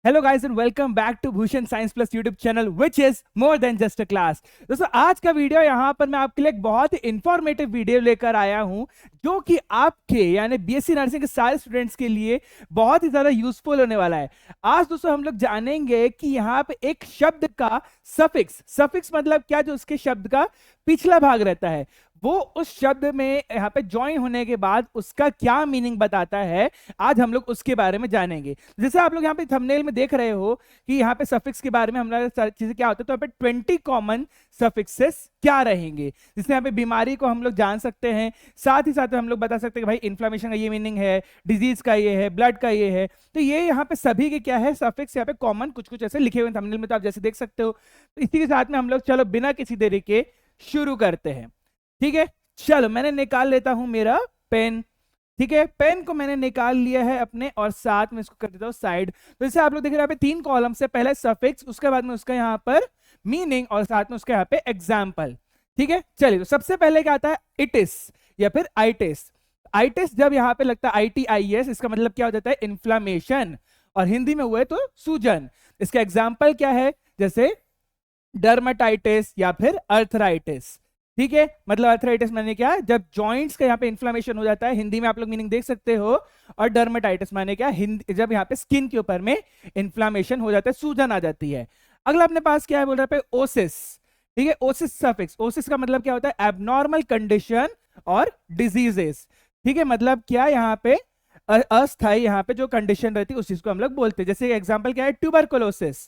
Hello guys and welcome back to Bhushan science plus YouTube channel which is more than just a class. दोस्तों आज का video यहाँ पर मैं आपके लिए एक बहुत ही इंफॉर्मेटिव वीडियो लेकर आया हूँ जो कि आपके यानी बीएससी नर्सिंग के सारे स्टूडेंट्स के लिए बहुत ही ज्यादा यूजफुल होने वाला है। आज दोस्तों हम लोग जानेंगे कि यहाँ पे एक शब्द का सफिक्स सफिक्स मतलब क्या, जो उसके शब्द का पिछला भाग रहता है वो उस शब्द में यहाँ पे ज्वाइन होने के बाद उसका क्या मीनिंग बताता है। आज हम लोग उसके बारे में जानेंगे। जैसे आप लोग यहाँ पे थंबनेल में देख रहे हो कि यहाँ पे सफिक्स के बारे में हमारे सारी चीजें क्या होता है, तो यहाँ पे 20 कॉमन सफिक्सेस क्या रहेंगे, जिसमें यहाँ पे बीमारी को हम लोग जान सकते हैं, साथ ही साथ हम लोग बता सकते हैं कि भाई इन्फ्लेमेशन का ये मीनिंग है, डिजीज का ये है, ब्लड का ये है। तो ये यहाँ पे सभी के क्या है सफिक्स यहाँ पे कॉमन कुछ कुछ ऐसे लिखे हुए थंबनेल में, तो आप जैसे देख सकते हो। तो इसी के साथ में हम लोग चलो बिना किसी देरी के शुरू करते हैं। ठीक है, चलो मैंने निकाल लेता हूं मेरा पेन। ठीक है, पेन को मैंने निकाल लिया है अपने और साथ में इसको कर देता हूं साइड। तो जैसे आप लोग देख रहे हैं यहाँ पे 3 कॉलम से, पहले सफिक्स, उसके बाद में उसका यहाँ पर मीनिंग और साथ में उसका यहाँ पे एग्जाम्पल। ठीक है, चलिए तो सबसे पहले क्या आता है इटिस या फिर आइटिस। आइटिस जब यहाँ पे लगता है ITIS, इसका मतलब क्या हो जाता है इन्फ्लामेशन, और हिंदी में हुए तो सूजन। इसका एग्जाम्पल क्या है, जैसे डर्माटाइटिस या फिर अर्थराइटिस। ठीक है, मतलब अर्थराइटिस माने क्या, जब जॉइंट्स का यहाँ पे इन्फ्लेमेशन हो जाता है, हिंदी में आप लोग मीनिंग देख सकते हो। और डर्माटाइटिस माने क्या, हिंदी जब यहाँ पे स्किन के ऊपर में इन्फ्लेमेशन हो जाता है, सूजन आ जाती है। अगला अपने पास क्या है, बोल रहा है ओसिस। ठीक है, ओसिस सफिक्स, ओसिस का मतलब क्या होता है एबनॉर्मल कंडीशन और डिजीजेस। ठीक है, मतलब क्या यहाँ पे अस्थायी यहाँ पे जो कंडीशन रहती है उस चीज को हम लोग बोलते हैं। जैसे एग्जाम्पल क्या है, ट्यूबरकुलोसिस।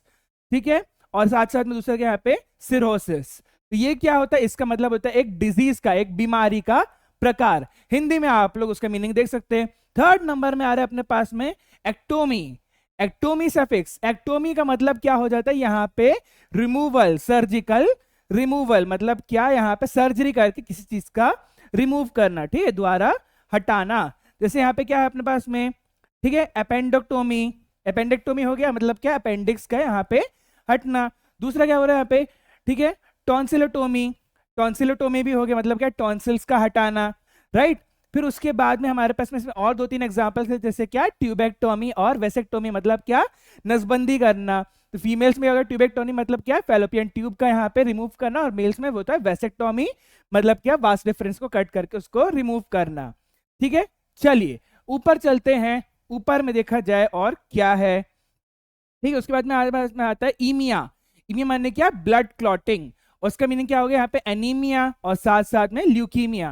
ठीक है, और साथ साथ में दूसरा क्या यहाँ पे सिरोसिस। तो ये क्या होता है, इसका मतलब होता है एक डिजीज का, एक बीमारी का प्रकार। हिंदी में आप लोग उसका मीनिंग देख सकते हैं। थर्ड नंबर में आ रहा है अपने पास में एक्टोमी। एक्टोमी सफिक्स, एक्टोमी का मतलब क्या हो जाता है यहाँ पे रिमूवल, सर्जिकल रिमूवल, मतलब क्या यहाँ पे सर्जरी करके किसी चीज का रिमूव करना, ठीक है, द्वारा हटाना। जैसे यहाँ पे क्या है अपने पास में, ठीक है, अपेंडोक्टोमी। अपेंडेक्टोमी हो गया, मतलब क्या अपेंडिक्स का यहाँ पे हटना। दूसरा क्या हो रहा है यहाँ पे, ठीक है, टॉन्सिलोटोमी। टॉन्सिलोटोमी भी हो गया, मतलब क्या टॉन्सिल्स का हटाना, राइट। फिर उसके बाद में हमारे पास में इसमें और 2-3 एग्जांपल्स है, जैसे क्या ट्यूबेक्टोमी और वेसेक्टोमी, मतलब क्या नसबंदी करना। तो फीमेल्स में अगर ट्यूबेक्टोमी मतलब क्या फैलोपियन ट्यूब का यहाँ पे रिमूव करना, और मेल्स में वो होता है वेसेक्टोमी, मतलब क्या वास डिफरेंस को कट करके उसको रिमूव करना। ठीक है, चलिए ऊपर चलते हैं, ऊपर में देखा जाए और क्या है। ठीक है, उसके बाद में हमारे पास में आता है ईमिया। ईमिया माने क्या, ब्लड क्लॉटिंग। उसका मीनिंग क्या हो गया यहाँ पे एनीमिया और साथ साथ में ल्यूकीमिया।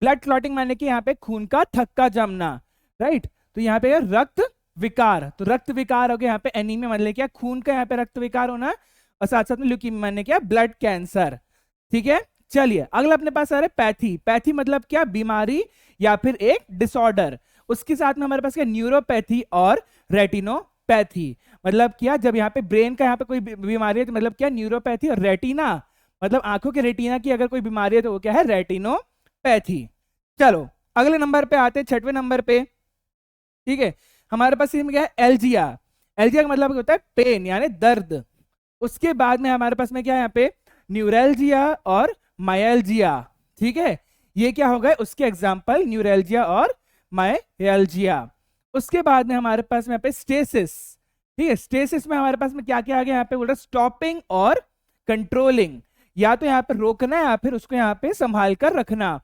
ब्लड क्लॉटिंग माने कि यहाँ पे खून का थक्का जमना, राइट। तो यहाँ पे रक्त विकार, तो रक्त विकार हो गया यहाँ पे एनीमिया, मतलब क्या खून का यहाँ पे रक्त विकार होना, और साथ साथ में ल्यूकीमिया माने क्या ब्लड कैंसर। ठीक है, चलिए अगला अपने पास आ रहा है पैथी। पैथी मतलब क्या, बीमारी या फिर एक डिसऑर्डर। उसके साथ में हमारे पास क्या न्यूरोपैथी और रेटिनोपैथी, मतलब क्या जब यहाँ पे ब्रेन का यहाँ पे कोई बीमारी है तो मतलब क्या न्यूरोपैथी। और रेटिना मतलब आंखों के रेटिना की अगर कोई बीमारी है तो वो क्या है रेटिनोपैथी। चलो अगले नंबर पे आते हैं, 6वें नंबर पे। ठीक है, हमारे पास इसमें क्या है एल्जिया। एल्जिया का मतलब होता है पेन यानी दर्द। उसके बाद में हमारे पास में क्या है यहाँ पे न्यूरल्जिया और मायल्जिया। ठीक है, ये क्या हो गए उसके एग्जाम्पल, न्यूरल्जिया और मायल्जिया। उसके बाद में हमारे पास में यहाँ पे स्टेसिस। ठीक है, स्टेसिस में हमारे पास में क्या क्या आ गया यहाँ पे, बोल रहा स्टॉपिंग और कंट्रोलिंग, या तो यहाँ पे रोकना या फिर उसको यहाँ पे संभाल कर रखना।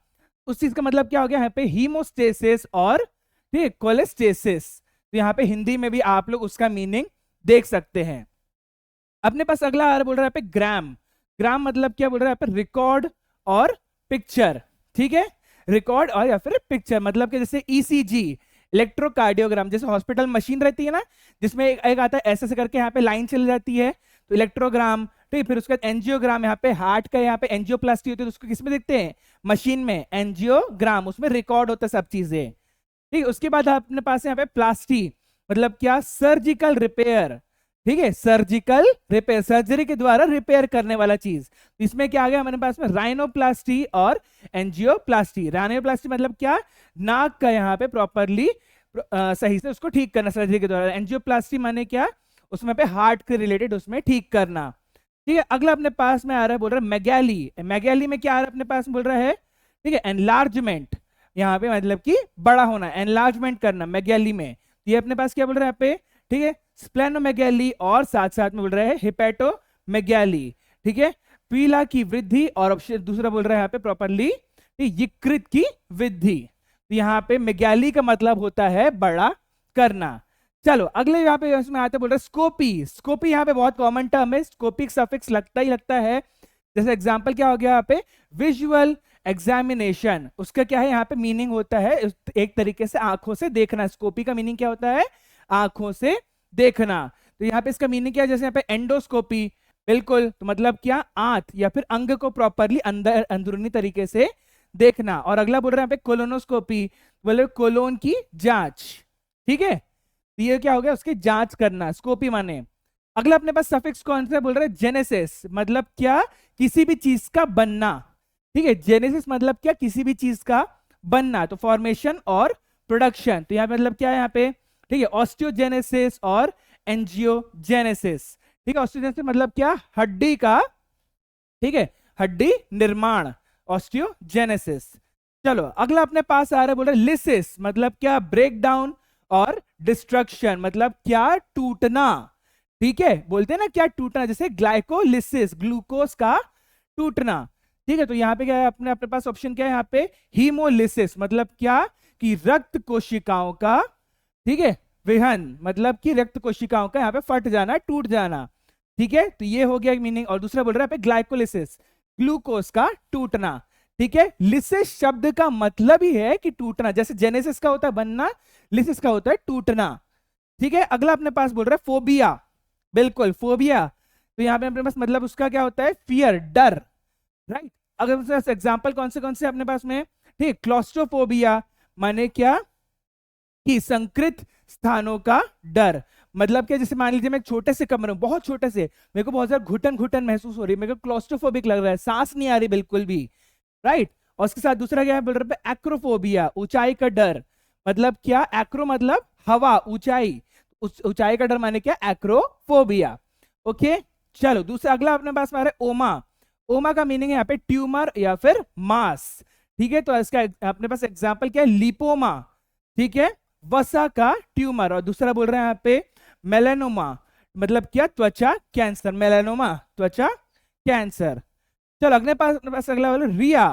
उस चीज का मतलब क्या हो गया यहाँ पे हीमोस्टेसिस और ठीक है कोलेस्टेसिस। तो यहाँ पे हिंदी में भी आप लोग उसका मीनिंग देख सकते हैं। अपने पास अगला आ रहा बोल रहा है यहाँ पे ग्राम। ग्राम मतलब क्या बोल रहा है यहाँ पे रिकॉर्ड और पिक्चर। ठीक है, रिकॉर्ड और या फिर पिक्चर, मतलब कि जैसे ECG इलेक्ट्रोकार्डियोग्राम, जैसे हॉस्पिटल मशीन रहती है ना जिसमें एक आता है ऐसे करके यहाँ पे लाइन चली जाती है, तो इलेक्ट्रोग्राम। ठीक है, फिर उसके बाद एंजियोग्राम, यहाँ पे हार्ट का यहाँ पे एंजियोप्लास्टी होती है, तो उसको किसमें देखते हैं, मशीन में, एंजियोग्राम, उसमें रिकॉर्ड होता है सब चीजें। ठीक है, उसके बाद अपने पास यहाँ पे प्लास्टी, मतलब क्या सर्जिकल रिपेयर। ठीक है, सर्जिकल रिपेयर, सर्जरी के द्वारा रिपेयर करने वाला चीज। इसमें क्या आ गया हमारे पास में राइनोप्लास्टी और एंजियोप्लास्टी। राइनोप्लास्टी मतलब क्या, नाक का यहाँ पे प्रॉपरली सही से उसको ठीक करना सर्जरी के द्वारा। एंजियोप्लास्टी माने क्या, उसमें पे हार्ट के रिलेटेड उसमें ठीक करना। ठीक है, अगला अपने पास में आ रहा है बोल रहा है मैगैली। मैगैली में क्या आ रहा है अपने पास में, बोल रहा है ठीक है एनलार्जमेंट, यहाँ पे मतलब कि बड़ा होना, एनलार्जमेंट करना मैगैली में। ये अपने पास क्या बोल रहा है यहाँ पे ठीक है, स्प्लेनोमेगैली और साथ साथ में बोल रहे हैं हेपेटोमेगैली, ठीक है, पीला की वृद्धि और ऑप्शन दूसरा बोल रहा है यहाँ पे प्रॉपरली यकृत की वृद्धि। तो यहाँ पे मेगैली का मतलब होता है बड़ा करना। चलो अगले यहाँ पे इसमें आते बोल रहे हैं स्कोपी। स्कोपी यहाँ पे बहुत कॉमन टर्म है, स्कोपिक सफिक्स लगता ही लगता है। जैसे एग्जांपल क्या हो गया यहाँ पे विजुअल एग्जामिनेशन, उसका क्या है यहाँ पे मीनिंग होता है एक तरीके से आंखों से देखना। स्कोपी का मीनिंग क्या होता है, आंखों से देखना। तो यहाँ पे इसका मीनिंग क्या है, जैसे यहाँ पे एंडोस्कोपी, बिल्कुल, तो मतलब क्या आंत या फिर अंग को प्रॉपरली अंदर अंदरूनी तरीके से देखना। और अगला बोल रहे हैं यहाँ पे कोलोनोस्कोपी, बोले कोलोन की जांच, ठीक है, तो ये क्या हो गया, उसकी जांच करना, स्कोपी माने। अगला अपने पास सफिक्स कौन सा बोल रहे हैं, जेनेसिस, मतलब क्या, किसी भी चीज का बनना, ठीक है, जेनेसिस मतलब क्या, किसी भी चीज का बनना, तो फॉर्मेशन और प्रोडक्शन। तो यहाँ पे मतलब क्या है यहाँ पे, ठीक है, ऑस्टियोजेनेसिस और एंजियोजेनेसिस, ठीक है, ऑस्टियोजेनेसिस मतलब क्या, हड्डी का, ठीक है, हड्डी निर्माण, ऑस्टियोजेनेसिस। चलो अगला अपने पास आ रहा है, बोल रहे लिसिस, मतलब क्या, ब्रेक डाउन और डिस्ट्रक्शन, मतलब क्या, टूटना, ठीक है, बोलते हैं ना क्या, टूटना, जैसे ग्लाइकोलिसिस, ग्लूकोज का टूटना, ठीक है। तो यहाँ पे क्या है, अपने अपने पास ऑप्शन क्या है यहाँ पे, हीमोलिसिस, मतलब क्या, कि रक्त कोशिकाओं का, ठीक है, विहन, मतलब कि रक्त कोशिकाओं का यहाँ पे फट जाना, टूट जाना, ठीक है, तो ये हो गया मीनिंग। और दूसरा बोल रहा है यहाँ पे ग्लाइकोलिसिस, ग्लूकोज का टूटना, ठीक है। लिसिस शब्द का मतलब ही है कि टूटना, जैसे जेनेसिस का होता है बनना, लिसिस का होता है टूटना, ठीक है। अगला अपने पास बोल रहा है फोबिया, बिल्कुल फोबिया, तो यहाँ पे अपने पास मतलब उसका क्या होता है, फियर, डर, राइट। अगर एग्जाम्पल कौन से अपने पास में, ठीक, क्लॉस्ट्रोफोबिया माने क्या, कि संकृत स्थानों का डर, मतलब क्या, जैसे मान लीजिए मैं एक छोटे से कमरे में, बहुत छोटे से, मेरे को बहुत ज्यादा घुटन घुटन महसूस हो रही है, मेरे को क्लॉस्ट्रोफोबिक लग रहा है, सांस नहीं आ रही बिल्कुल भी, राइट। और उसके साथ दूसरा क्या है, बोल रहे हैं एक्रोफोबिया, ऊंचाई का डर, मतलब क्या, एक्रो मतलब हवा, ऊंचाई, ऊंचाई का डर माने क्या, एक्रोफोबिया, ओके। चलो दूसरा अगला अपने पास में आ रहा है ओमा। ओमा का मीनिंग है यहाँ पे ट्यूमर या फिर मास, ठीक है, तो इसका अपने पास एग्जाम्पल क्या है, लिपोमा, ठीक है, वसा का ट्यूमर। और दूसरा बोल रहे हैं यहाँ पे मेलानोमा, मतलब क्या, त्वचा कैंसर, मेलानोमा त्वचा कैंसर। चलो अगले पास अगला वाला रिया।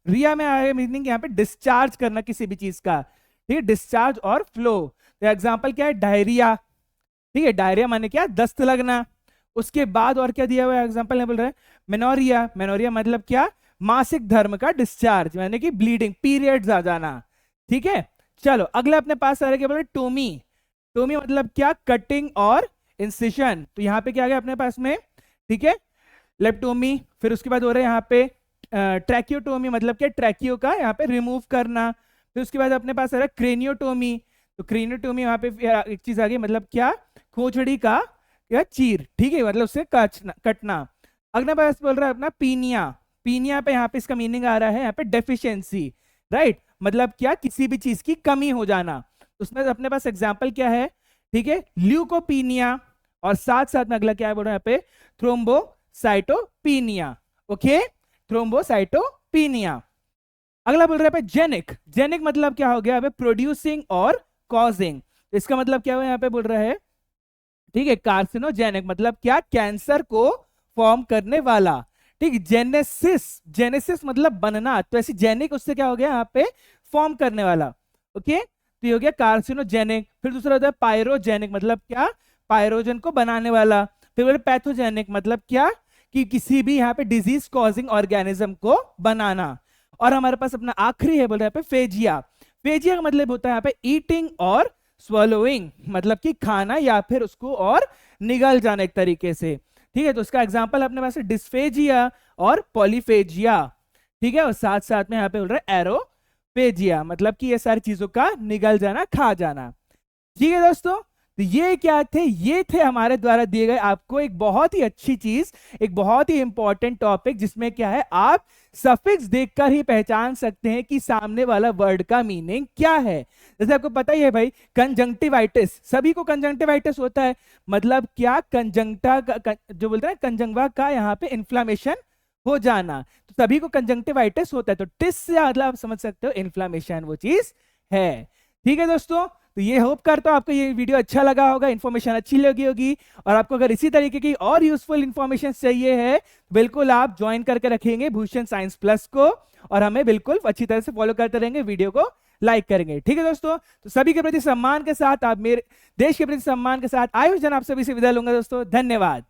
रिया में आया मीनिंग यहाँ पे डिस्चार्ज करना किसी भी चीज का, ठीक है, डिस्चार्ज और फ्लो। तो एग्जांपल क्या है, डायरिया, ठीक है, डायरिया माने क्या, दस्त लगना। उसके बाद और क्या दिया हुआ है एग्जांपल में, बोल रहे हैं मेनोरिया, मेनोरिया मतलब क्या, मासिक धर्म का डिस्चार्ज, यानी कि ब्लीडिंग, पीरियड्स आ जाना, ठीक है। चलो अगला अपने पास आ रहा है क्या, बोल रहे हैं टोमी। टोमी मतलब क्या, कटिंग और इंसिशन। तो यहाँ पे क्या आ गया अपने पास में, ठीक है, लेप्टोमी। फिर उसके बाद हो रहा है यहाँ पे ट्रैकियोटोमी, मतलब क्या, ट्रैकियो का यहाँ पे रिमूव करना। फिर उसके बाद अपने पास आ रहा है क्रेनियोटोमी। तो क्रेनियोटोमी यहाँ पे एक चीज आ गई, मतलब क्या, खोजड़ी का या चीर, ठीक है, मतलब उससे कटना। अगला पास बोल रहा है अपना पीनिया। पीनिया पे यहाँ पे इसका मीनिंग आ रहा है यहाँ पे डेफिशिएंसी, राइट, मतलब क्या, किसी भी चीज की कमी हो जाना। उसमें अपने पास एग्जाम्पल क्या है, ठीक है, ल्यूकोपीनिया, और साथ साथ में अगला क्या है बोल रहे हैं यहाँ पे, थ्रोम्बोसाइटोपीनिया, ओके, थ्रोम्बोसाइटोपीनिया। अगला बोल रहे हैं जेनिक। जेनिक मतलब क्या हो गया, यहाँ पे प्रोड्यूसिंग और कॉजिंग। इसका मतलब क्या हुआ यहाँ पे बोल रहा है, ठीक है, कार्सिनोजेनिक मतलब क्या, कैंसर को फॉर्म करने वाला, ठीक। जेनेसिस, जेनेसिस मतलब बनना, तो ऐसी जेनिक उससे क्या हो गया यहाँ पे, फॉर्म करने वाला, ओके। तो ये हो गया कार्सिनोजेनिक। फिर दूसरा होता है पायरोजेनिक, मतलब क्या, पायरोजन को बनाने वाला। फिर बोले पैथोजेनिक, मतलब क्या, कि किसी भी यहाँ पे डिजीज कॉजिंग ऑर्गेनिज्म को बनाना। और हमारे पास अपना आखिरी है, बोल रहे हैं यहाँ पे फेजिया। फेजिया का मतलब होता है यहाँ पे ईटिंग और स्वलोइंग, मतलब कि खाना या फिर उसको और निगल जाना एक तरीके से, ठीक है। तो उसका एग्जांपल अपने पास है डिस्फेजिया और पॉलीफेजिया, ठीक है। और साथ साथ में यहाँ पे बोल रहे हैं एरोफेजिया, मतलब कि ये सारी चीजों का निगल जाना, खा जाना, ठीक है दोस्तों। तो ये क्या थे, ये थे हमारे द्वारा दिए गए आपको एक बहुत ही अच्छी चीज, एक बहुत ही इंपॉर्टेंट टॉपिक, जिसमें क्या है, आप सफिक्स देखकर ही पहचान सकते हैं कि सामने वाला वर्ड का मीनिंग क्या है। जैसे आपको पता ही है भाई, कंजंक्टिवाइटिस, सभी को कंजंक्टिवाइटिस होता है, मतलब क्या, कंजंक्टा का, जो बोलते हैं कंजंक्टिवा का यहाँ पे इन्फ्लामेशन हो जाना, तो सभी को कंजंक्टिवाइटिस होता है। तो टिस से मतलब आप समझ सकते हो इन्फ्लामेशन वो चीज है, ठीक है दोस्तों। तो ये होप करता हूं आपको ये वीडियो अच्छा लगा होगा, इन्फॉर्मेशन अच्छी लगी होगी। और आपको अगर इसी तरीके की और यूजफुल इन्फॉर्मेशन चाहिए है, बिल्कुल आप ज्वाइन करके रखेंगे भूषण साइंस प्लस को, और हमें बिल्कुल अच्छी तरह से फॉलो करते रहेंगे, वीडियो को लाइक करेंगे। ठीक है दोस्तों, तो सभी के प्रति सम्मान के साथ, आप मेरे देश के प्रति सम्मान के साथ आयुष जन आप सभी से विदा लूंगा दोस्तों। धन्यवाद।